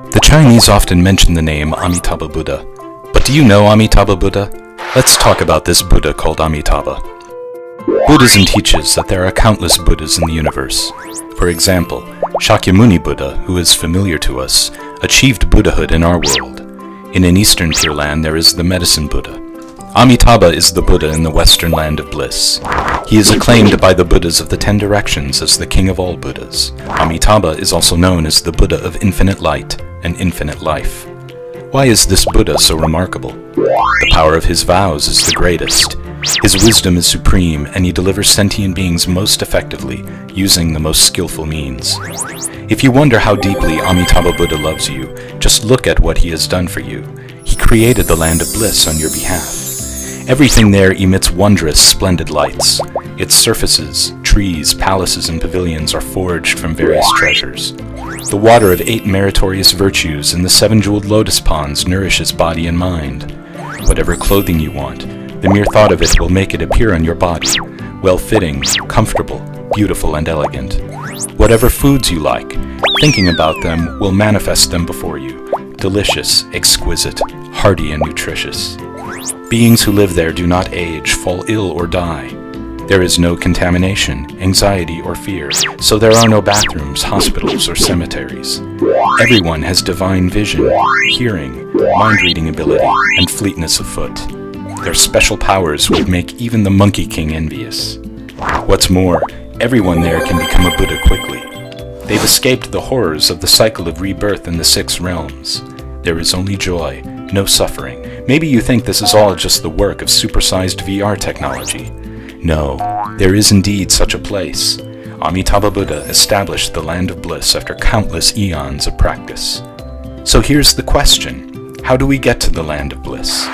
The Chinese often mention the name Amitabha Buddha. But do you know Amitabha Buddha? Let's talk about this Buddha called Amitabha. Buddhism teaches that there are countless Buddhas in the universe. For example, Shakyamuni Buddha, who is familiar to us, achieved Buddhahood in our world. In an Eastern Pure Land there is the Medicine Buddha. Amitabha is the Buddha in the Western Land of Bliss. He is acclaimed by the Buddhas of the 10 directions as the king of all Buddhas. Amitabha is also known as the Buddha of infinite light and infinite life. Why is this Buddha so remarkable? The power of his vows is the greatest. His wisdom is supreme, and he delivers sentient beings most effectively, using the most skillful means. If you wonder how deeply Amitabha Buddha loves you, just look at what he has done for you. He created the land of bliss on your behalf. Everything there emits wondrous, splendid lights. Its surfaces, trees, palaces, and pavilions are forged from various treasures. The water of 8 meritorious virtues in the 7 jeweled lotus ponds nourishes body and mind. Whatever clothing you want, the mere thought of it will make it appear on your body, well-fitting, comfortable, beautiful, and elegant. Whatever foods you like, thinking about them will manifest them before you, delicious, exquisite, hearty, and nutritious. Beings who live there do not age, fall ill, or die. There is no contamination, anxiety, or fear, so there are no bathrooms, hospitals, or cemeteries. Everyone has divine vision, hearing, mind-reading ability, and fleetness of foot. Their special powers would make even the Monkey King envious. What's more, everyone there can become a Buddha quickly. They've escaped the horrors of the cycle of rebirth in the 6 realms. There is only joy, no suffering. Maybe you think this is all just the work of supersized VR technology. No, there is indeed such a place. Amitabha Buddha established the land of bliss after countless eons of practice. So here's the question. How do we get to the land of bliss?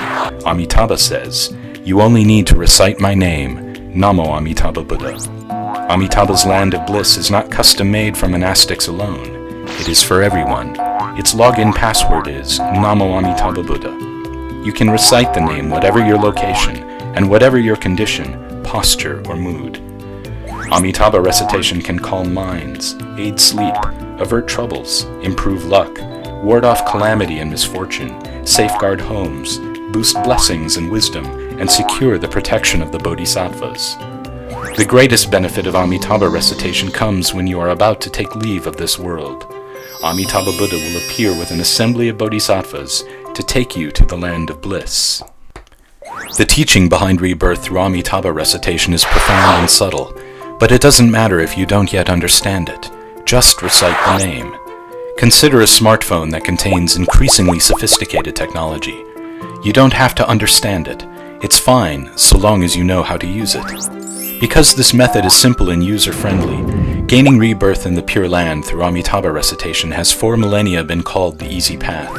Amitabha says, "You only need to recite my name, Namo Amitabha Buddha." Amitabha's land of bliss is not custom-made for monastics alone. It is for everyone. Its login password is Namo Amitabha Buddha. You can recite the name whatever your location and whatever your condition, posture, or mood. Amitabha recitation can calm minds, aid sleep, avert troubles, improve luck, ward off calamity and misfortune, safeguard homes, boost blessings and wisdom, and secure the protection of the bodhisattvas. The greatest benefit of Amitabha recitation comes when you are about to take leave of this world. Amitabha Buddha will appear with an assembly of bodhisattvas to take you to the land of bliss. The teaching behind rebirth through Amitabha recitation is profound and subtle, but it doesn't matter if you don't yet understand it. Just recite the name. Consider a smartphone that contains increasingly sophisticated technology. You don't have to understand it. It's fine, so long as you know how to use it. Because this method is simple and user-friendly, gaining rebirth in the Pure Land through Amitabha recitation has 4 millennia been called the easy path.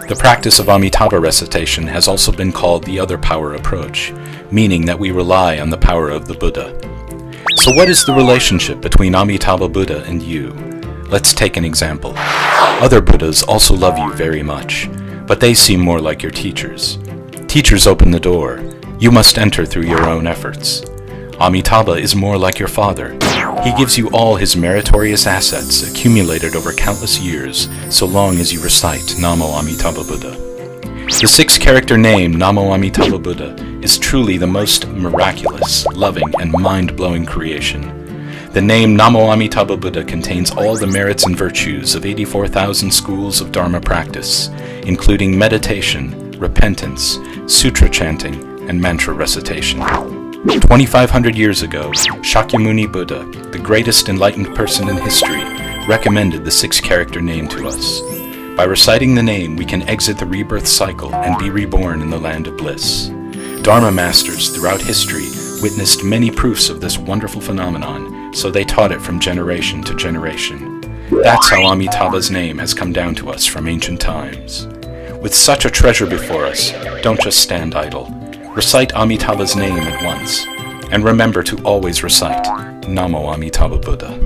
The practice of Amitabha recitation has also been called the other power approach, meaning that we rely on the power of the Buddha. So what is the relationship between Amitabha Buddha and you? Let's take an example. Other Buddhas also love you very much, but they seem more like your teachers. Teachers open the door. You must enter through your own efforts. Amitabha is more like your father. He gives you all his meritorious assets accumulated over countless years, so long as you recite Namo Amitabha Buddha. The 6-character name Namo Amitabha Buddha is truly the most miraculous, loving, and mind-blowing creation. The name Namo Amitabha Buddha contains all the merits and virtues of 84,000 schools of Dharma practice, including meditation, repentance, sutra chanting, and mantra recitation. 2,500 years ago, Shakyamuni Buddha, the greatest enlightened person in history, recommended the 6-character name to us. By reciting the name, we can exit the rebirth cycle and be reborn in the land of bliss. Dharma masters throughout history witnessed many proofs of this wonderful phenomenon, so they taught it from generation to generation. That's how Amitabha's name has come down to us from ancient times. With such a treasure before us, don't just stand idle. Recite Amitabha's name at once, and remember to always recite Namo Amitabha Buddha.